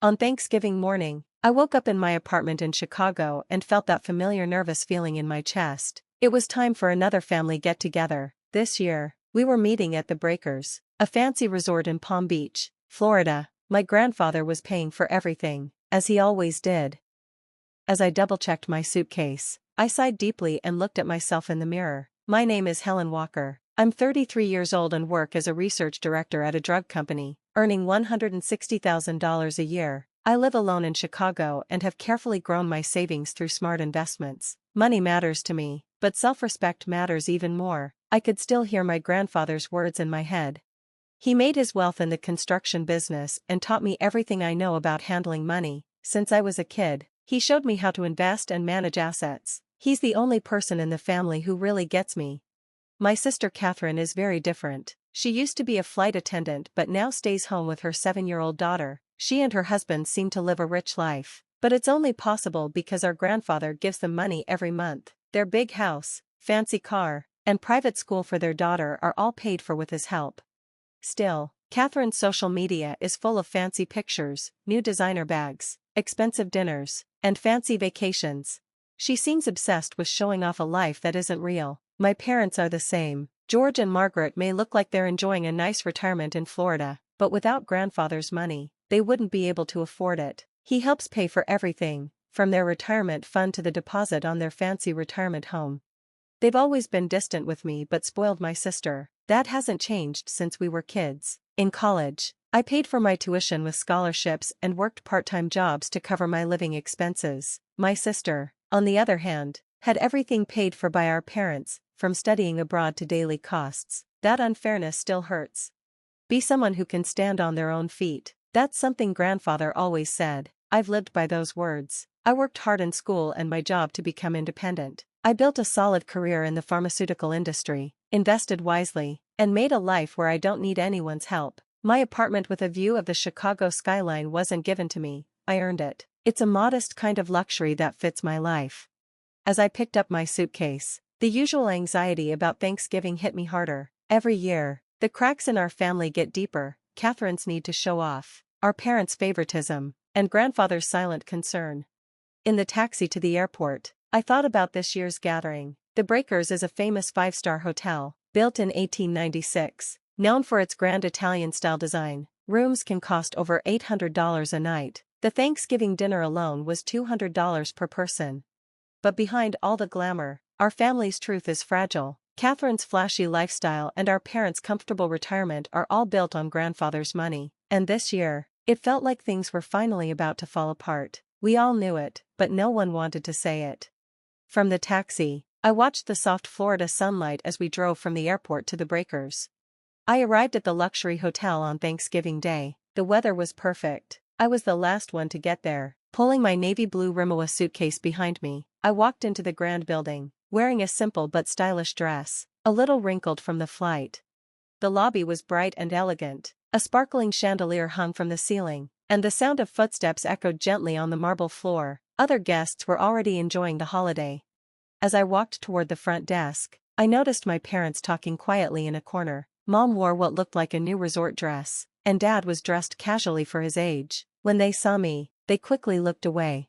On Thanksgiving morning, I woke up in my apartment in Chicago and felt that familiar nervous feeling in my chest. It was time for another family get-together. This year, we were meeting at the Breakers, a fancy resort in Palm Beach, Florida. My grandfather was paying for everything, as he always did. As I double-checked my suitcase, I sighed deeply and looked at myself in the mirror. My name is Helen Walker. I'm 33 years old and work as a research director at a drug company, earning $160,000 a year. I live alone in Chicago and have carefully grown my savings through smart investments. Money matters to me, but self-respect matters even more. I could still hear my grandfather's words in my head. He made his wealth in the construction business and taught me everything I know about handling money. Since I was a kid, he showed me how to invest and manage assets. He's the only person in the family who really gets me. My sister Catherine is very different. She used to be a flight attendant but now stays home with her 7-year-old daughter. She and her husband seem to live a rich life. But it's only possible because our grandfather gives them money every month. Their big house, fancy car, and private school for their daughter are all paid for with his help. Still, Catherine's social media is full of fancy pictures, new designer bags, expensive dinners, and fancy vacations. She seems obsessed with showing off a life that isn't real. My parents are the same. George and Margaret may look like they're enjoying a nice retirement in Florida, but without grandfather's money, they wouldn't be able to afford it. He helps pay for everything, from their retirement fund to the deposit on their fancy retirement home. They've always been distant with me but spoiled my sister. That hasn't changed since we were kids. In college, I paid for my tuition with scholarships and worked part-time jobs to cover my living expenses. My sister, on the other hand, had everything paid for by our parents, from studying abroad to daily costs. That unfairness still hurts. Be someone who can stand on their own feet. That's something grandfather always said. I've lived by those words. I worked hard in school and my job to become independent. I built a solid career in the pharmaceutical industry, invested wisely, and made a life where I don't need anyone's help. My apartment with a view of the Chicago skyline wasn't given to me, I earned it. It's a modest kind of luxury that fits my life. As I picked up my suitcase, the usual anxiety about Thanksgiving hit me harder. Every year, the cracks in our family get deeper. Catherine's need to show off, our parents' favoritism, and grandfather's silent concern. In the taxi to the airport, I thought about this year's gathering. The Breakers is a famous 5-star hotel, built in 1896, known for its grand Italian-style design. Rooms can cost over $800 a night. The Thanksgiving dinner alone was $200 per person. But behind all the glamour, our family's truth is fragile. Catherine's flashy lifestyle and our parents' comfortable retirement are all built on grandfather's money. And this year, it felt like things were finally about to fall apart. We all knew it, but no one wanted to say it. From the taxi, I watched the soft Florida sunlight as we drove from the airport to the Breakers. I arrived at the luxury hotel on Thanksgiving Day. The weather was perfect. I was the last one to get there. Pulling my navy blue Rimowa suitcase behind me, I walked into the grand building, wearing a simple but stylish dress, a little wrinkled from the flight. The lobby was bright and elegant. A sparkling chandelier hung from the ceiling, and the sound of footsteps echoed gently on the marble floor. Other guests were already enjoying the holiday. As I walked toward the front desk, I noticed my parents talking quietly in a corner. Mom wore what looked like a new resort dress, and Dad was dressed casually for his age. When they saw me, they quickly looked away.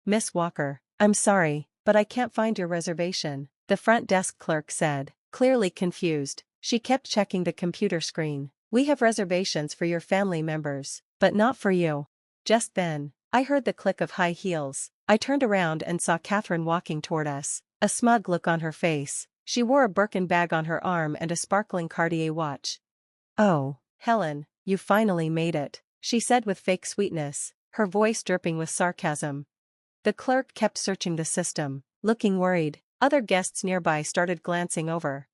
"Miss Walker, I'm sorry, but I can't find your reservation," the front desk clerk said, clearly confused. She kept checking the computer screen. "We have reservations for your family members, but not for you." Just then, I heard the click of high heels. I turned around and saw Catherine walking toward us, a smug look on her face. She wore a Birkin bag on her arm and a sparkling Cartier watch. "Oh, Helen, you finally made it," she said with fake sweetness, her voice dripping with sarcasm. The clerk kept searching the system, looking worried. Other guests nearby started glancing over.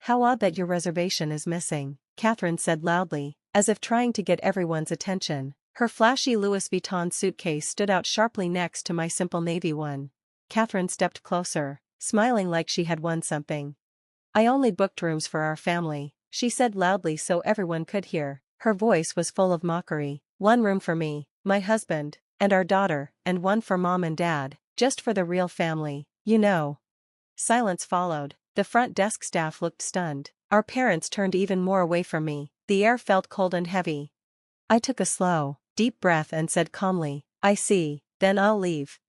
"How odd that your reservation is missing," Catherine said loudly, as if trying to get everyone's attention. Her flashy Louis Vuitton suitcase stood out sharply next to my simple navy one. Catherine stepped closer, smiling like she had won something. "I only booked rooms for our family," she said loudly so everyone could hear. Her voice was full of mockery. "One room for me, my husband, and our daughter, and one for Mom and Dad, just for the real family, you know." Silence followed. The front desk staff looked stunned. Our parents turned even more away from me. The air felt cold and heavy. I took a slow, deep deep breath and said calmly, I see, then I'll leave.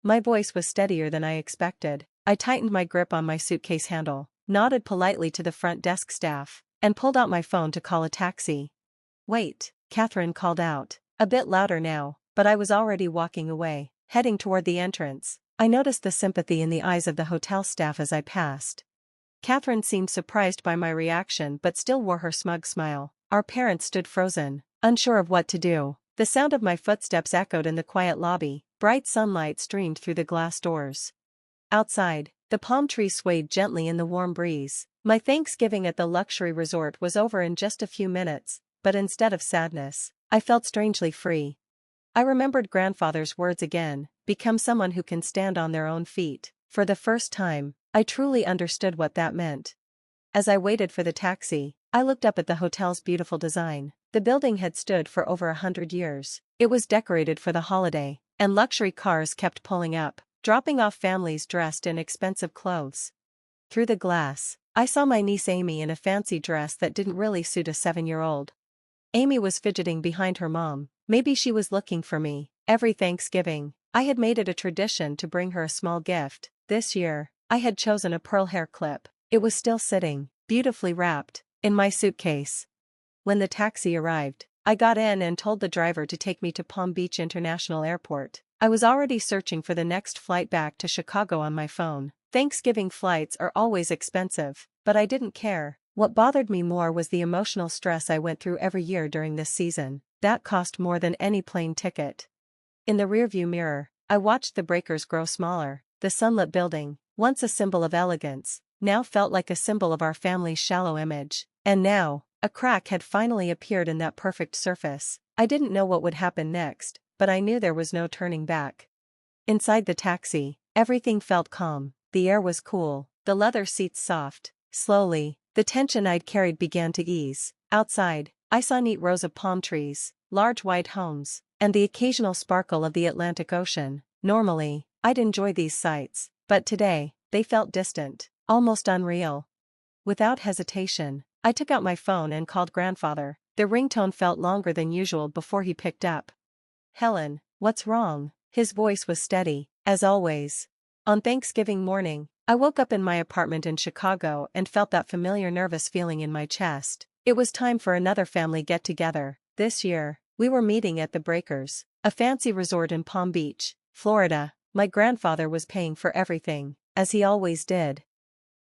My voice was steadier than I expected. I tightened my grip on my suitcase handle, nodded politely to the front desk staff, and pulled out my phone to call a taxi. Wait, Catherine called out, a bit louder now, but I was already walking away, heading toward the entrance. I noticed the sympathy in the eyes of the hotel staff as I passed. Catherine seemed surprised by my reaction but still wore her smug smile. Our parents stood frozen, unsure of what to do. The sound of my footsteps echoed in the quiet lobby. Bright sunlight streamed through the glass doors. Outside, the palm trees swayed gently in the warm breeze. My Thanksgiving at the luxury resort was over in just a few minutes, but instead of sadness, I felt strangely free. I remembered grandfather's words again, become someone who can stand on their own feet. For the first time, I truly understood what that meant. As I waited for the taxi, I looked up at the hotel's beautiful design. The building had stood for over 100 years. It was decorated for the holiday, and luxury cars kept pulling up, dropping off families dressed in expensive clothes. Through the glass, I saw my niece Amy in a fancy dress that didn't really suit a 7-year-old. Amy was fidgeting behind her mom. Maybe she was looking for me. Every Thanksgiving, I had made it a tradition to bring her a small gift. This year, I had chosen a pearl hair clip. It was still sitting, beautifully wrapped, in my suitcase. When the taxi arrived, I got in and told the driver to take me to Palm Beach International Airport. I was already searching for the next flight back to Chicago on my phone. Thanksgiving flights are always expensive, but I didn't care. What bothered me more was the emotional stress I went through every year during this season. That cost more than any plane ticket. In the rearview mirror, I watched the breakers grow smaller. The sunlit building, once a symbol of elegance, now felt like a symbol of our family's shallow image. And now, a crack had finally appeared in that perfect surface. I didn't know what would happen next, but I knew there was no turning back. Inside the taxi, everything felt calm. The air was cool, the leather seats soft. Slowly, the tension I'd carried began to ease. Outside, I saw neat rows of palm trees, large white homes, and the occasional sparkle of the Atlantic Ocean. Normally, I'd enjoy these sights, but today, they felt distant, almost unreal. Without hesitation, I took out my phone and called grandfather. The ringtone felt longer than usual before he picked up. Helen, what's wrong? His voice was steady, as always. On Thanksgiving morning, I woke up in my apartment in Chicago and felt that familiar nervous feeling in my chest. It was time for another family get-together. This year, we were meeting at the Breakers, a fancy resort in Palm Beach, Florida. My grandfather was paying for everything, as he always did.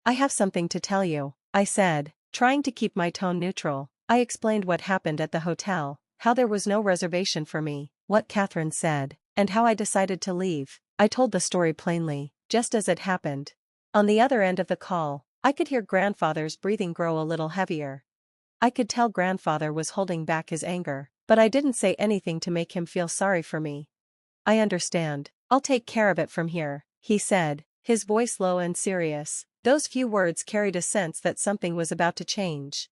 I have something to tell you, I said, trying to keep my tone neutral. I explained what happened at the hotel, how there was no reservation for me, what Catherine said, and how I decided to leave. I told the story plainly, just as it happened. On the other end of the call, I could hear grandfather's breathing grow a little heavier. I could tell grandfather was holding back his anger, but I didn't say anything to make him feel sorry for me. I understand. I'll take care of it from here, he said, his voice low and serious. Those few words carried a sense that something was about to change.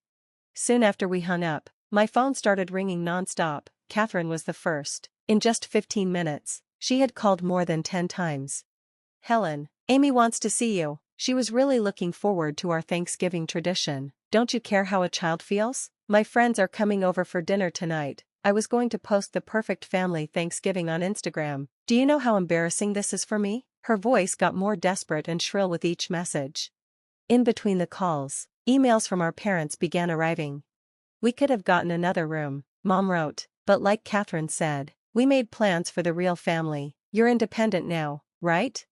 Soon after we hung up, my phone started ringing non-stop. Catherine was the first. In just 15 minutes, she had called more than 10 times. Helen, Amy wants to see you. She was really looking forward to our Thanksgiving tradition. Don't you care how a child feels? My friends are coming over for dinner tonight. I was going to post the perfect family Thanksgiving on Instagram. Do you know how embarrassing this is for me? Her voice got more desperate and shrill with each message. In between the calls, emails from our parents began arriving. We could have gotten another room, Mom wrote, but like Catherine said, we made plans for the real family. You're independent now, right?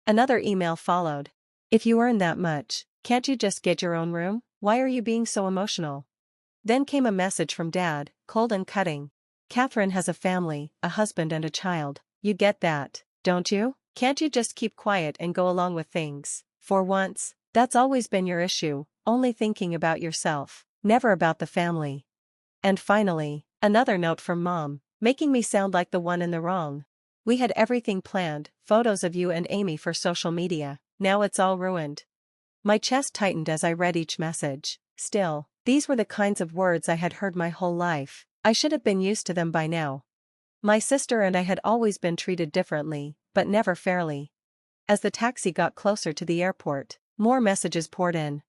Another email followed. If you earn that much, can't you just get your own room? Why are you being so emotional? Then came a message from Dad, cold and cutting. Catherine has a family, a husband and a child. You get that, don't you? Can't you just keep quiet and go along with things? For once, that's always been your issue, only thinking about yourself, never about the family. And finally, another note from Mom, making me sound like the one in the wrong. We had everything planned, photos of you and Amy for social media. Now it's all ruined. My chest tightened as I read each message. Still, these were the kinds of words I had heard my whole life. I should have been used to them by now. My sister and I had always been treated differently, but never fairly. As the taxi got closer to the airport, more messages poured in.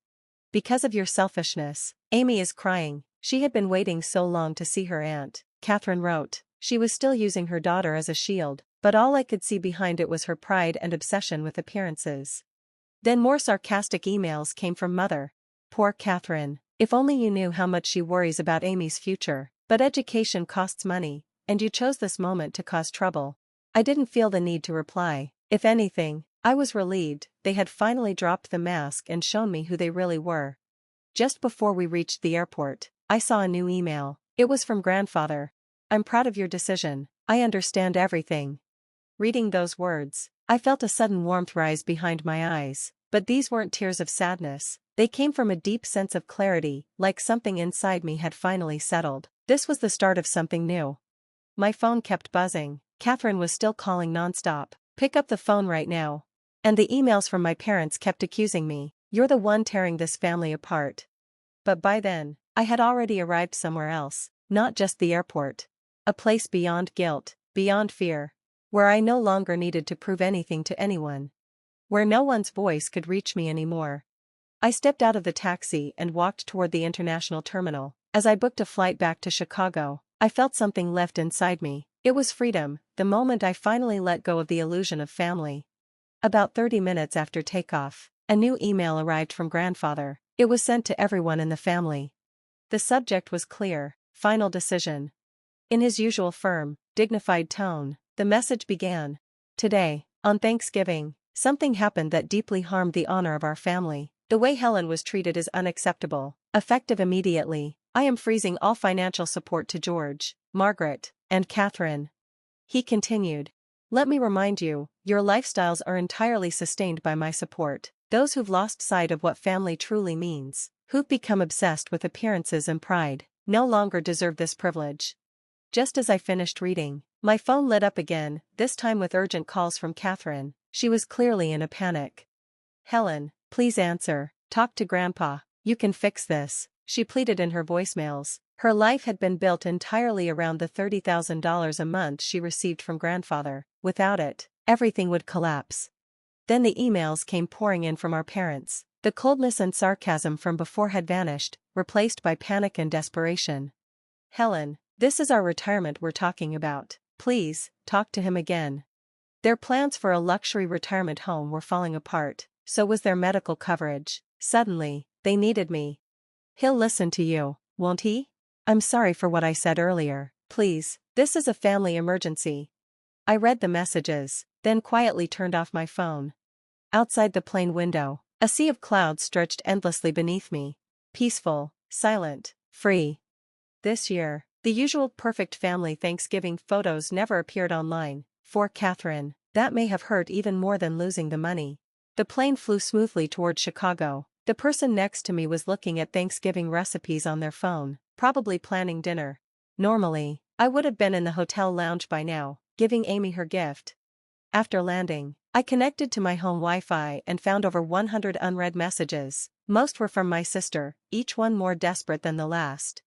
Because of your selfishness, Amy is crying. She had been waiting so long to see her aunt, Catherine wrote. She was still using her daughter as a shield, but all I could see behind it was her pride and obsession with appearances. Then more sarcastic emails came from Mother. Poor Catherine. If only you knew how much she worries about Amy's future. But education costs money, and you chose this moment to cause trouble. I didn't feel the need to reply. If anything, I was relieved. They had finally dropped the mask and shown me who they really were. Just before we reached the airport, I saw a new email. It was from Grandfather. I'm proud of your decision. I understand everything. Reading those words, I felt a sudden warmth rise behind my eyes, but these weren't tears of sadness. They came from a deep sense of clarity, like something inside me had finally settled. This was the start of something new. My phone kept buzzing. Catherine was still calling nonstop. Pick up the phone right now. And the emails from my parents kept accusing me. You're the one tearing this family apart. But by then, I had already arrived somewhere else, not just the airport. A place beyond guilt, beyond fear. Where I no longer needed to prove anything to anyone. Where no one's voice could reach me anymore. I stepped out of the taxi and walked toward the international terminal. As I booked a flight back to Chicago, I felt something lift inside me. It was freedom, the moment I finally let go of the illusion of family. About 30 minutes after takeoff, a new email arrived from Grandfather. It was sent to everyone in the family. The subject was clear: final decision. In his usual firm, dignified tone, the message began. Today, on Thanksgiving, something happened that deeply harmed the honor of our family. The way Helen was treated is unacceptable. Effective immediately, I am freezing all financial support to George, Margaret, and Catherine. He continued. Let me remind you, your lifestyles are entirely sustained by my support. Those who've lost sight of what family truly means, who've become obsessed with appearances and pride, no longer deserve this privilege. Just as I finished reading, my phone lit up again, this time with urgent calls from Catherine. She was clearly in a panic. Helen, please answer. Talk to Grandpa. You can fix this, she pleaded in her voicemails. Her life had been built entirely around the $30,000 a month she received from Grandfather. Without it, everything would collapse. Then the emails came pouring in from our parents. The coldness and sarcasm from before had vanished, replaced by panic and desperation. Helen, this is our retirement we're talking about. Please, talk to him again. Their plans for a luxury retirement home were falling apart, so was their medical coverage. Suddenly, they needed me. He'll listen to you, won't he? I'm sorry for what I said earlier. Please, this is a family emergency. I read the messages, then quietly turned off my phone. Outside the plane window, a sea of clouds stretched endlessly beneath me. Peaceful, silent, free. This year, the usual perfect family Thanksgiving photos never appeared online. For Catherine, that may have hurt even more than losing the money. The plane flew smoothly toward Chicago. The person next to me was looking at Thanksgiving recipes on their phone, probably planning dinner. Normally, I would have been in the hotel lounge by now, giving Amy her gift. After landing, I connected to my home Wi-Fi and found over 100 unread messages. Most were from my sister, each one more desperate than the last.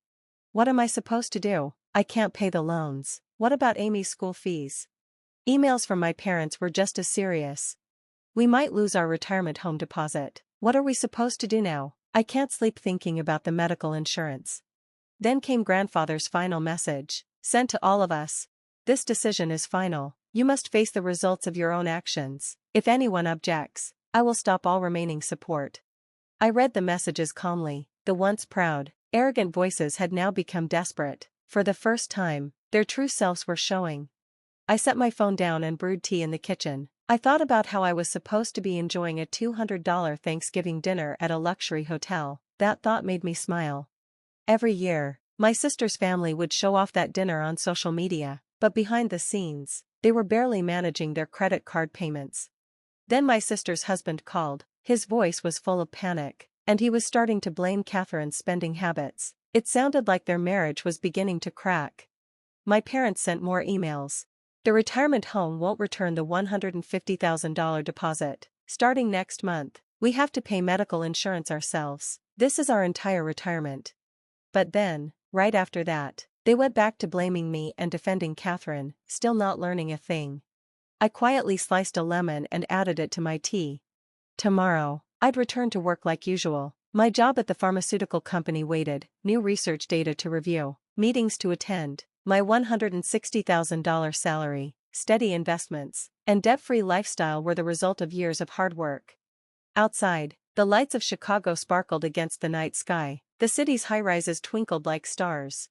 What am I supposed to do? I can't pay the loans. What about Amy's school fees? Emails from my parents were just as serious. We might lose our retirement home deposit. What are we supposed to do now? I can't sleep thinking about the medical insurance. Then came Grandfather's final message, sent to all of us. This decision is final. You must face the results of your own actions. If anyone objects, I will stop all remaining support. I read the messages calmly. The once proud, arrogant voices had now become desperate. For the first time, their true selves were showing. I set my phone down and brewed tea in the kitchen. I thought about how I was supposed to be enjoying a $200 Thanksgiving dinner at a luxury hotel. That thought made me smile. Every year, my sister's family would show off that dinner on social media, but behind the scenes, they were barely managing their credit card payments. Then my sister's husband called. His voice was full of panic, and he was starting to blame Catherine's spending habits. It sounded like their marriage was beginning to crack. My parents sent more emails. The retirement home won't return the $150,000 deposit. Starting next month, we have to pay medical insurance ourselves. This is our entire retirement. But then, right after that, they went back to blaming me and defending Catherine, still not learning a thing. I quietly sliced a lemon and added it to my tea. Tomorrow, I'd return to work like usual. My job at the pharmaceutical company waited, new research data to review, meetings to attend, My $160,000 salary, steady investments, and debt-free lifestyle were the result of years of hard work. Outside, the lights of Chicago sparkled against the night sky. The city's high-rises twinkled like stars.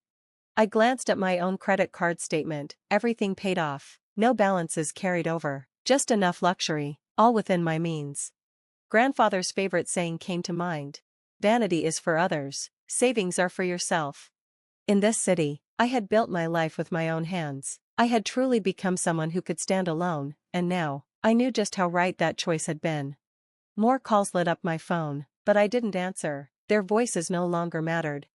I glanced at my own credit card statement, everything paid off, no balances carried over, just enough luxury, all within my means. Grandfather's favorite saying came to mind. Vanity is for others, savings are for yourself. In this city, I had built my life with my own hands. I had truly become someone who could stand alone, and now, I knew just how right that choice had been. More calls lit up my phone, but I didn't answer. Their voices no longer mattered.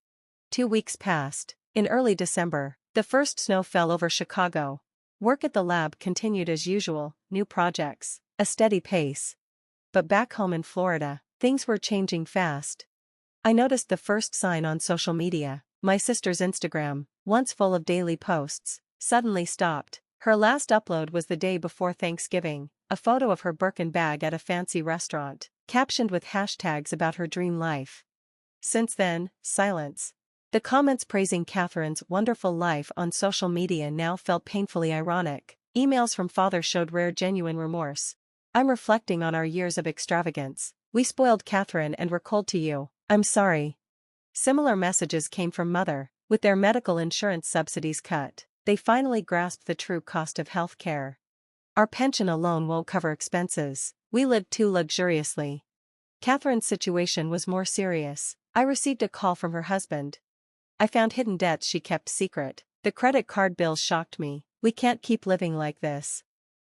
2 weeks passed. In early December, the first snow fell over Chicago. Work at the lab continued as usual, new projects, a steady pace. But back home in Florida, things were changing fast. I noticed the first sign on social media. My sister's Instagram, once full of daily posts, suddenly stopped. Her last upload was the day before Thanksgiving, a photo of her Birkin bag at a fancy restaurant, captioned with hashtags about her dream life. Since then, silence. The comments praising Catherine's wonderful life on social media now felt painfully ironic. Emails from father showed rare genuine remorse. I'm reflecting on our years of extravagance. We spoiled Catherine and were cold to you. I'm sorry. Similar messages came from mother. With their medical insurance subsidies cut, they finally grasped the true cost of health care. Our pension alone won't cover expenses. We lived too luxuriously. Catherine's situation was more serious. I received a call from her husband. I found hidden debts she kept secret. The credit card bills shocked me. We can't keep living like this.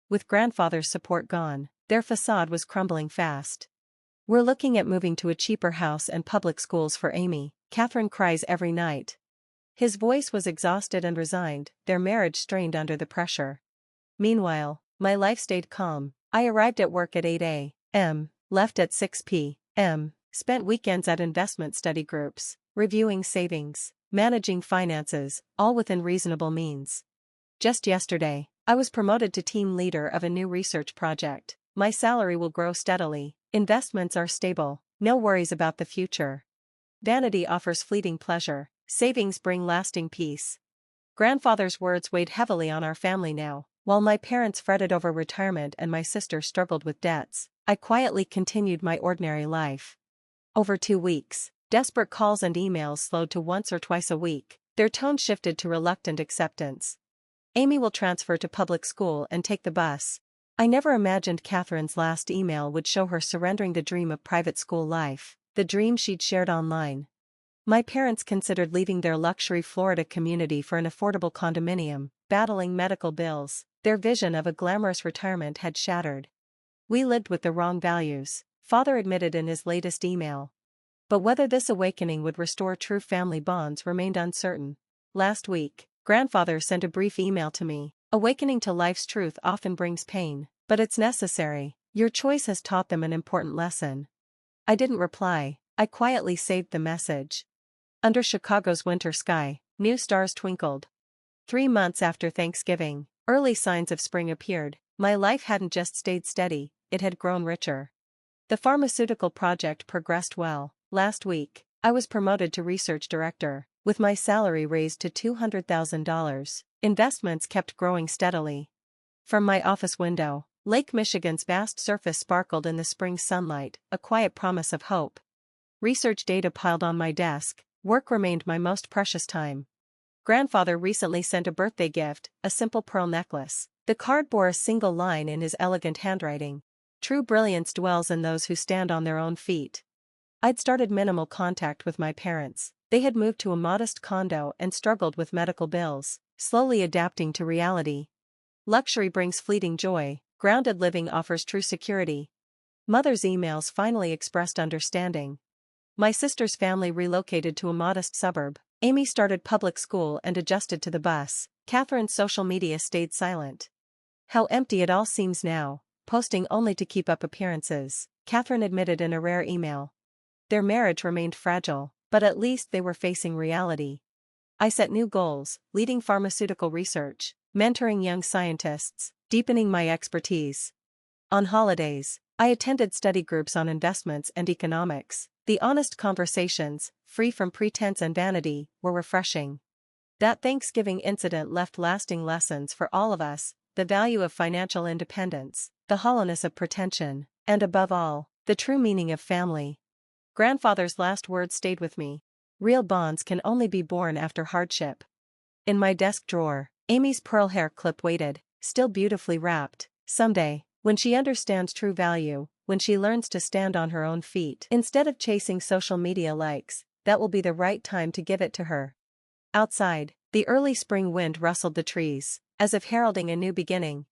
With grandfather's support gone, their facade was crumbling fast. We're looking at moving to a cheaper house and public schools for Amy. Catherine cries every night. His voice was exhausted and resigned, their marriage strained under the pressure. Meanwhile, my life stayed calm. I arrived at work at 8 a.m., left at 6 p.m., spent weekends at investment study groups, reviewing savings, managing finances, all within reasonable means. Just yesterday, I was promoted to team leader of a new research project. My salary will grow steadily, investments are stable, no worries about the future. Vanity offers fleeting pleasure, savings bring lasting peace. Grandfather's words weighed heavily on our family now. While my parents fretted over retirement and my sister struggled with debts, I quietly continued my ordinary life. Over 2 weeks, desperate calls and emails slowed to once or twice a week. Their tone shifted to reluctant acceptance. Amy will transfer to public school and take the bus. I never imagined Catherine's last email would show her surrendering the dream of private school life, the dream she'd shared online. My parents considered leaving their luxury Florida community for an affordable condominium, battling medical bills. Their vision of a glamorous retirement had shattered. We lived with the wrong values, father admitted in his latest email. But whether this awakening would restore true family bonds remained uncertain. Last week, grandfather sent a brief email to me. Awakening to life's truth often brings pain, but it's necessary. Your choice has taught them an important lesson. I didn't reply. I quietly saved the message. Under Chicago's winter sky, new stars twinkled. 3 months after Thanksgiving, early signs of spring appeared. My life hadn't just stayed steady, it had grown richer. The pharmaceutical project progressed well. Last week, I was promoted to research director, with my salary raised to $200,000. Investments kept growing steadily. From my office window, Lake Michigan's vast surface sparkled in the spring sunlight, a quiet promise of hope. Research data piled on my desk, work remained my most precious time. Grandfather recently sent a birthday gift, a simple pearl necklace. The card bore a single line in his elegant handwriting. True brilliance dwells in those who stand on their own feet. I'd started minimal contact with my parents. They had moved to a modest condo and struggled with medical bills, slowly adapting to reality. Luxury brings fleeting joy, grounded living offers true security. Mother's emails finally expressed understanding. My sister's family relocated to a modest suburb. Amy started public school and adjusted to the bus. Catherine's social media stayed silent. How empty it all seems now, posting only to keep up appearances, Catherine admitted in a rare email. Their marriage remained fragile, but at least they were facing reality. I set new goals, leading pharmaceutical research, mentoring young scientists, deepening my expertise. On holidays, I attended study groups on investments and economics. The honest conversations, free from pretense and vanity, were refreshing. That Thanksgiving incident left lasting lessons for all of us: the value of financial independence, the hollowness of pretension, and above all, the true meaning of family. Grandfather's last words stayed with me. Real bonds can only be born after hardship. In my desk drawer, Amy's pearl hair clip waited, still beautifully wrapped. Someday, when she understands true value, when she learns to stand on her own feet instead of chasing social media likes, that will be the right time to give it to her. Outside, the early spring wind rustled the trees, as if heralding a new beginning.